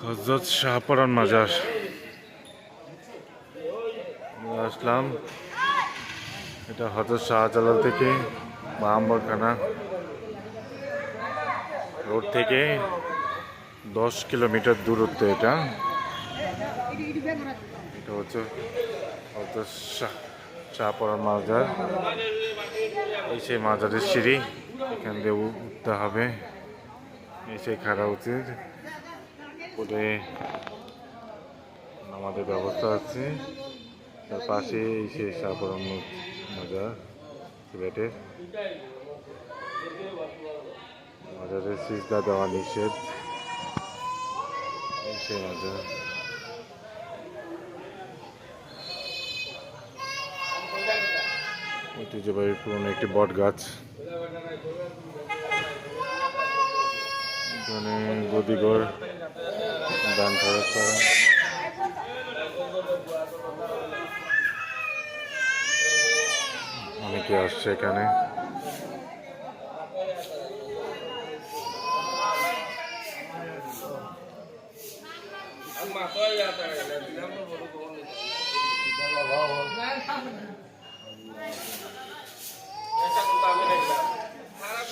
হযরত শাহপরান মাজার আসলাম। এটা হযরত শাহজালাল থেকে বা আম্বরখানা রোড থেকে 10 কিলোমিটার দূরত্ব। এটা হচ্ছে হযরত শাহপরান মাজার। এই সেই মাজারের সিঁড়ি, এখান দিয়ে উঠতে হবে। এই সেই খাড়া উচিত উপরে আমাদের ব্যবস্থা আছে। তার পাশে এই সেই শাহপরান মাজার সিলেটের। মাজারের সিজদা দেওয়া নিষেধ। এই সেই মাজার। ঐতিহ্যবাহী পুরনো একটি বট গাছ। এখানে গদিঘর দান খরচ করা। অনেকে আসছে এখানে।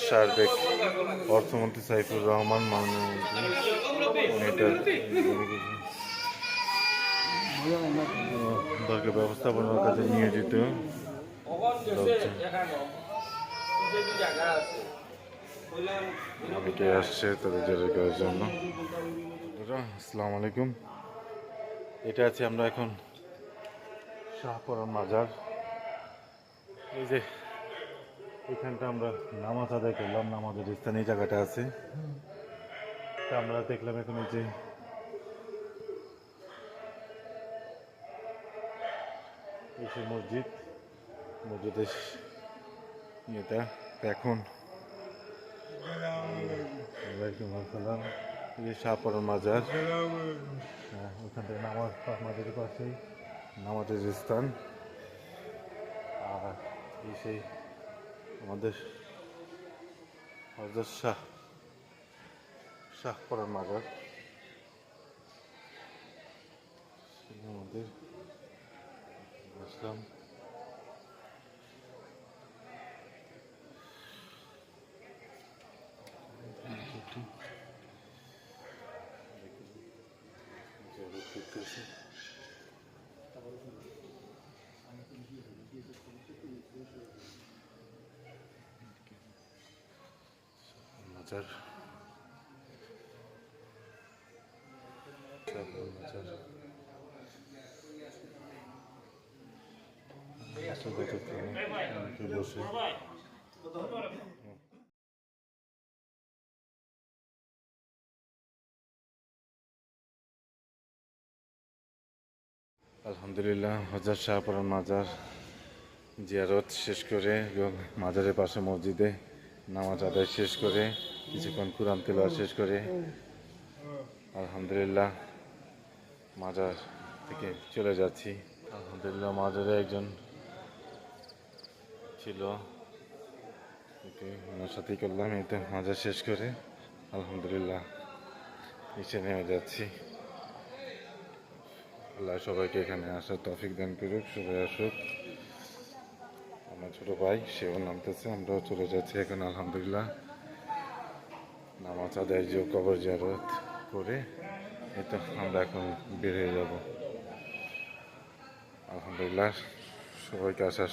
সার্বিক অর্থমন্ত্রী সাইফুর রহমান ব্যবস্থাপনার কাজে নিয়োজিত অনেকে আসছে তাদের জেরের কাজের জন্য। আসসালামু আলাইকুম। এটা আছে আমরা এখন শাহপরান মাজার। এই যে এখানটা আমরা নামাজ আদায় করলাম, নামাজের স্থানে এই জায়গাটা আছে। তা আমরা দেখলাম এখন এই যে মসজিদ, মসজিদের ইয়েটা এখন এই যে শাহপরান মাজার। ওখান থেকে মাজারের পাশেই নামাজের স্থান। আর এই সেই আমাদের হযরত শাহপরান মাজার। আমাদের আসলাম। মাজার বসে আলহামদুলিল্লাহ হযরত শাহপরান মাজার জিয়ারত শেষ করে এবং মাজারের পাশে মসজিদে নামাজ আদায় শেষ করে কিছুক্ষণ কুরআন তেলাওয়াত শেষ করে আলহামদুলিল্লাহ মাজার থেকে চলে যাচ্ছি। আলহামদুলিল্লাহ মাজারে একজন ছিল, ওনার সাথেই করলাম। এতে মাজার শেষ করে আলহামদুলিল্লাহ নিচে নেমে যাচ্ছি। আল্লাহ সবাইকে এখানে আসার তৌফিক দান করুক, সবাই আসুক। আমার ছোট ভাই সেও নামতেছে, আমরাও চলে যাচ্ছি এখন আলহামদুলিল্লাহ নামাজ আদায় যে কবর জিয়ারত করে এতে আমরা এখন বের হয়ে যাব। আলহামদুলিল্লাহ সবাইকে আসার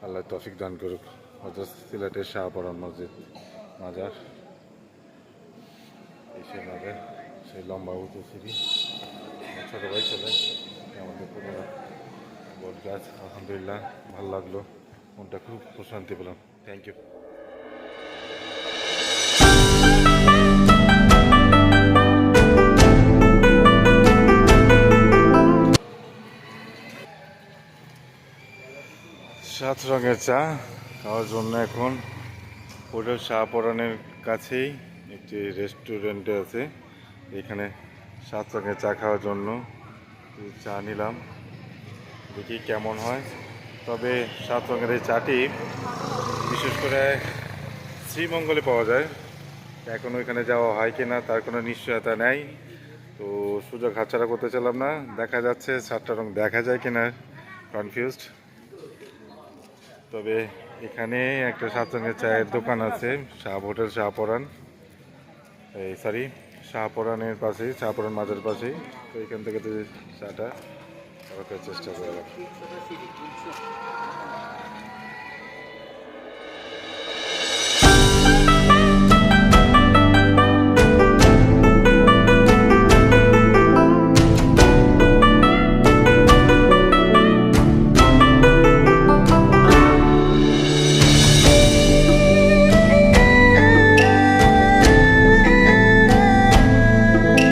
আল্লাহ তৌফিক দান করুক। হযরত সিলেটের শাহপরান মসজিদ মাজার, এই সেই মাজার, সেই লম্বা উঁচু সিঁড়ি। ছোটো ভাই চলে আমাদের পুরোনো বট গাছ। আলহামদুলিল্লাহ ভালো লাগলো, মনটা খুব প্রশান্তি পেলাম। Thank you. সাত রঙের চা খাওয়ার জন্য এখন হোটেল শাহপরানের কাছেই একটি রেস্টুরেন্টে আছে। এখানে সাত রঙের চা খাওয়ার জন্য চা নিলাম, দেখি কেমন হয়। তবে সাত রঙের এই চাটি বিশেষ করে শ্রীমঙ্গলে পাওয়া যায়। এখন ওইখানে যাওয়া হয় কিনা তার কোনো নিশ্চয়তা নেই। তো সুযোগ হাতছাড়া করতে চাইলাম না। দেখা যাচ্ছে সাতটা রং দেখা যায় কিনা কনফিউজড। তবে এখানে একটা সাত রঙের চায়ের দোকান আছে, শাহ হোটেল শাহপরান, এই সরি শাহপরানের পাশেই, শাহপরান মাজার পাশেই। তো এখান থেকে তো চাটা করার চেষ্টা করলাম।